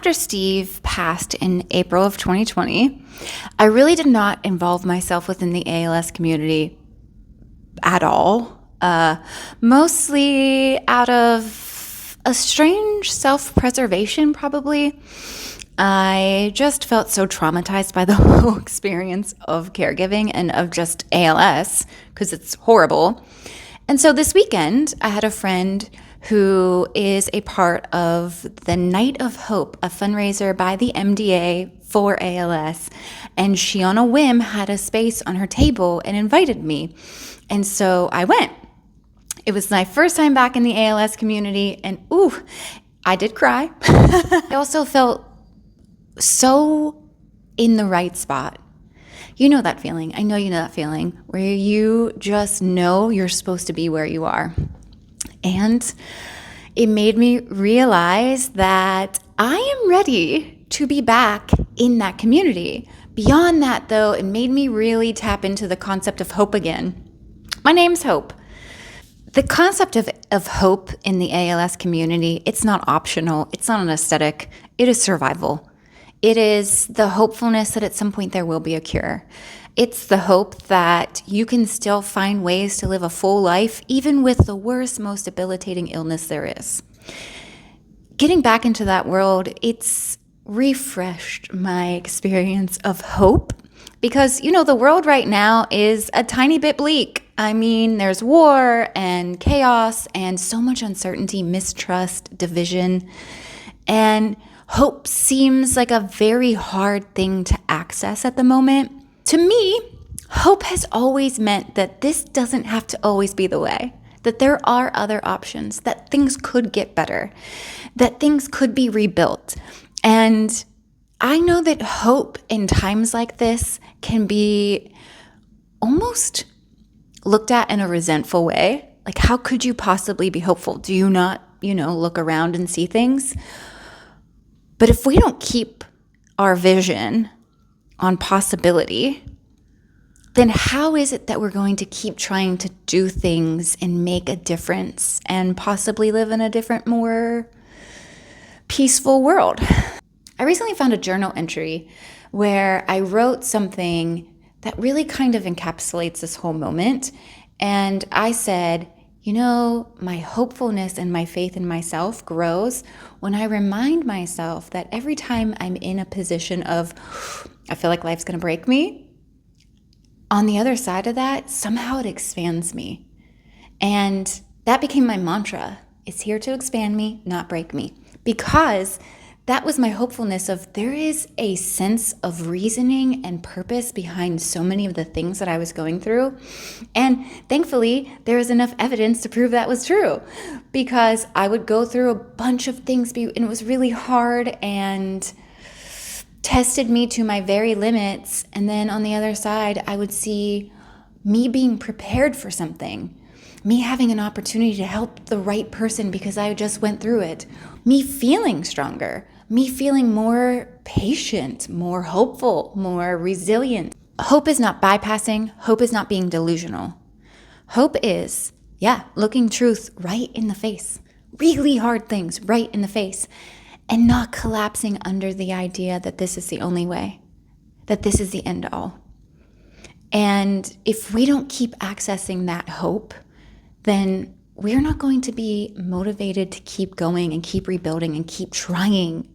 after Steve passed in April of 2020, I really did not involve myself within the ALS community at all. Mostly out of a strange self-preservation, probably. I just felt so traumatized by the whole experience of caregiving and of just ALS, because it's horrible. And so this weekend, I had a friend who is a part of the Night of Hope, a fundraiser by the MDA for ALS. And she, on a whim, had a space on her table and invited me. And so I went. It was my first time back in the ALS community, and I did cry. I also felt so in the right spot. You know that feeling. I know you know that feeling where you just know you're supposed to be where you are. And it made me realize that I am ready to be back in that community. Beyond that, though, it made me really tap into the concept of hope again. My name's Hope. The concept of hope in the ALS community, it's not optional. It's not an aesthetic. It is survival. It is the hopefulness that at some point there will be a cure. It's the hope that you can still find ways to live a full life, even with the worst, most debilitating illness there is. Getting back into that world, it's refreshed my experience of hope because, the world right now is a tiny bit bleak. I mean, there's war and chaos and so much uncertainty, mistrust, division, and hope seems like a very hard thing to access at the moment. To me, hope has always meant that this doesn't have to always be the way, that there are other options, that things could get better, that things could be rebuilt. And I know that hope in times like this can be almost looked at in a resentful way. Like, how could you possibly be hopeful? Do you not, look around and see things? But if we don't keep our vision on possibility, then how is it that we're going to keep trying to do things and make a difference and possibly live in a different, more peaceful world? I recently found a journal entry where I wrote something that really kind of encapsulates this whole moment. And I said, my hopefulness and my faith in myself grows when I remind myself that every time I'm in a position of, I feel like life's going to break me, on the other side of that, somehow it expands me. And that became my mantra. It's here to expand me, not break me. Because that was my hopefulness of there is a sense of reasoning and purpose behind so many of the things that I was going through. And thankfully, there is enough evidence to prove that was true, because I would go through a bunch of things and it was really hard and tested me to my very limits. And then on the other side, I would see me being prepared for something, me having an opportunity to help the right person because I just went through it, me feeling stronger, me feeling more patient, more hopeful, more resilient. Hope is not bypassing. Hope is not being delusional. Hope is, looking truth right in the face, really hard things right in the face, and not collapsing under the idea that this is the only way, that this is the end all. And if we don't keep accessing that hope, then we're not going to be motivated to keep going and keep rebuilding and keep trying.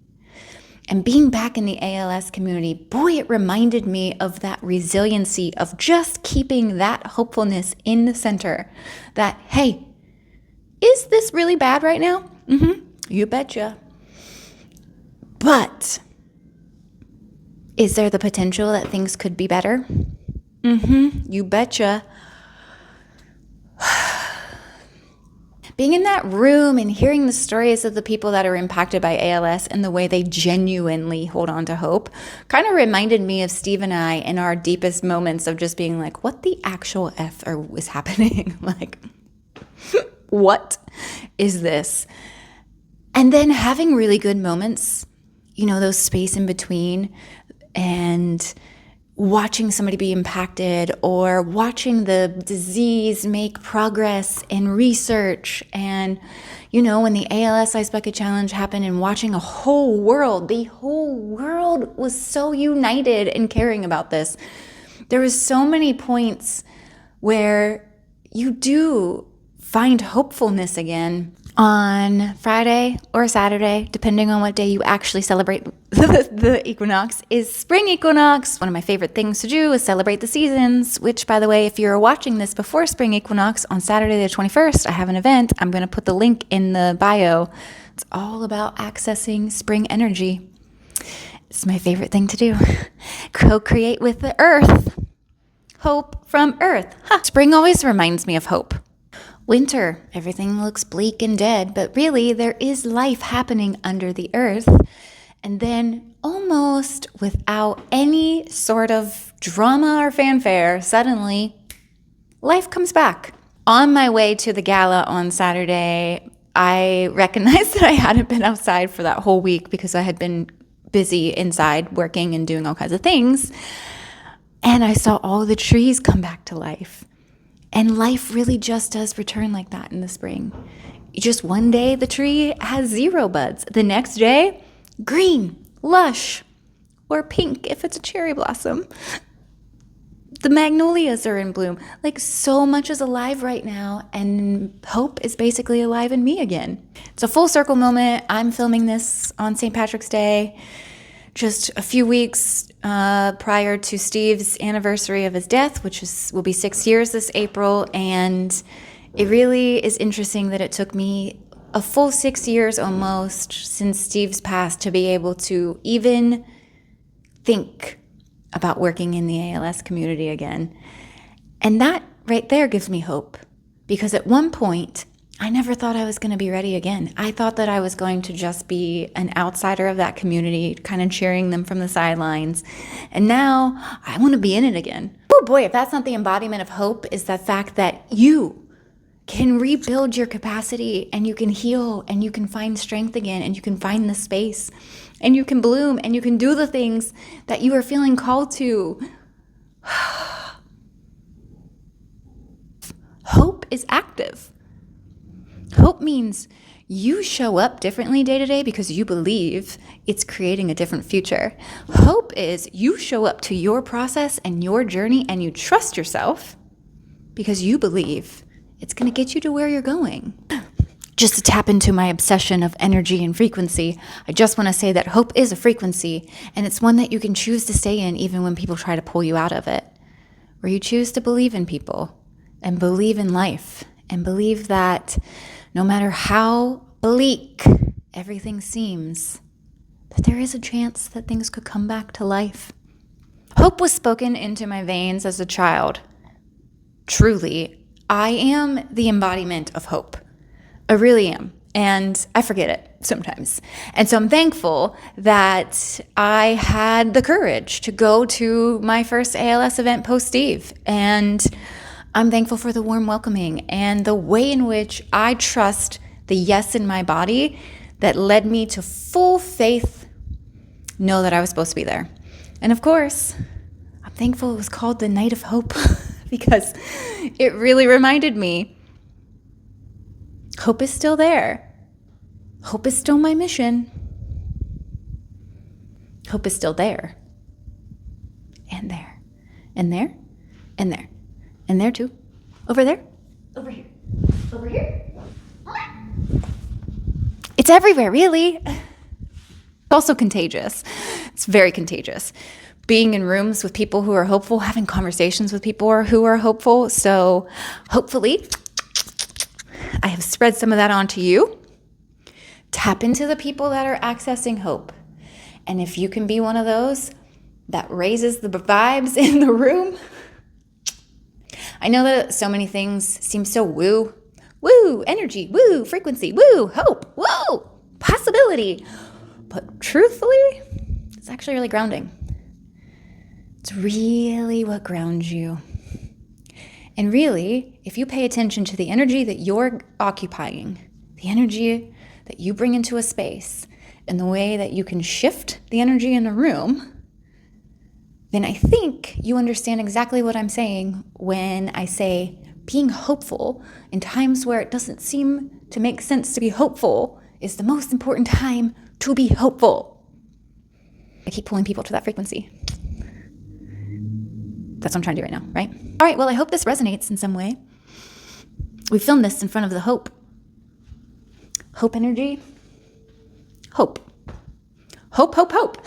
And being back in the ALS community, boy, it reminded me of that resiliency of just keeping that hopefulness in the center. That, hey, is this really bad right now? You betcha. But is there the potential that things could be better? You betcha. Being in that room and hearing the stories of the people that are impacted by ALS and the way they genuinely hold on to hope kind of reminded me of Steve and I in our deepest moments of just being like, what the actual F is happening? Like, what is this? And then having really good moments, those space in between, and watching somebody be impacted or watching the disease make progress in research. And, when the ALS Ice Bucket Challenge happened and watching the whole world was so united in caring about this. There was so many points where you do find hopefulness again. On Friday or Saturday, depending on what day you actually celebrate the equinox, is spring equinox. One of my favorite things to do is celebrate the seasons, which, by the way, if you're watching this before spring equinox on Saturday the 21st, I have an event. I'm going to put the link in the bio. It's all about accessing spring energy. It's my favorite thing to do. Co-create with the earth. Hope from earth. Spring always reminds me of hope. Winter, everything looks bleak and dead, but really there is life happening under the earth. And then almost without any sort of drama or fanfare, suddenly life comes back. On my way to the gala on Saturday, I recognized that I hadn't been outside for that whole week because I had been busy inside working and doing all kinds of things. And I saw all the trees come back to life. And life really just does return like that in the spring. Just one day, the tree has 0 buds. The next day, green, lush, or pink if it's a cherry blossom. The magnolias are in bloom. Like, so much is alive right now, and hope is basically alive in me again. It's a full circle moment. I'm filming this on St. Patrick's Day, just a few weeks prior to Steve's anniversary of his death, which will be 6 years this April. And it really is interesting that it took me a full 6 years almost since Steve's passed to be able to even think about working in the ALS community again. And that right there gives me hope, because at one point, I never thought I was going to be ready again. I thought that I was going to just be an outsider of that community, kind of cheering them from the sidelines. And now I want to be in it again. Oh boy, if that's not the embodiment of hope, is the fact that you can rebuild your capacity and you can heal and you can find strength again and you can find the space and you can bloom and you can do the things that you are feeling called to. Hope is active. Hope means you show up differently day to day because you believe it's creating a different future. Hope is you show up to your process and your journey and you trust yourself because you believe it's going to get you to where you're going. Just to tap into my obsession of energy and frequency, I just want to say that hope is a frequency, and it's one that you can choose to stay in even when people try to pull you out of it. Where you choose to believe in people and believe in life and believe that no matter how bleak everything seems, that there is a chance that things could come back to life. Hope was spoken into my veins as a child. Truly, I am the embodiment of hope. I really am. And I forget it sometimes. And so I'm thankful that I had the courage to go to my first ALS event post-Steve. And I'm thankful for the warm welcoming and the way in which I trust the yes in my body that led me to full faith, know that I was supposed to be there. And of course, I'm thankful it was called the Night of Hope because it really reminded me hope is still there. Hope is still my mission. Hope is still there. And there. And there. And there. And there too. Over there. Over here. Over here. It's everywhere, really. It's also contagious. It's very contagious. Being in rooms with people who are hopeful, having conversations with people who are hopeful. So hopefully I have spread some of that onto you. Tap into the people that are accessing hope. And if you can be one of those that raises the vibes in the room, I know that so many things seem so woo, energy, woo, frequency, woo, hope, woo, possibility. But truthfully, it's actually really grounding. It's really what grounds you. And really, if you pay attention to the energy that you're occupying, the energy that you bring into a space, and the way that you can shift the energy in a room, then I think you understand exactly what I'm saying when I say being hopeful in times where it doesn't seem to make sense to be hopeful is the most important time to be hopeful. I keep pulling people to that frequency. That's what I'm trying to do right now, right? All right, well, I hope this resonates in some way. We filmed this in front of the Hope energy. Hope. Hope, hope, hope.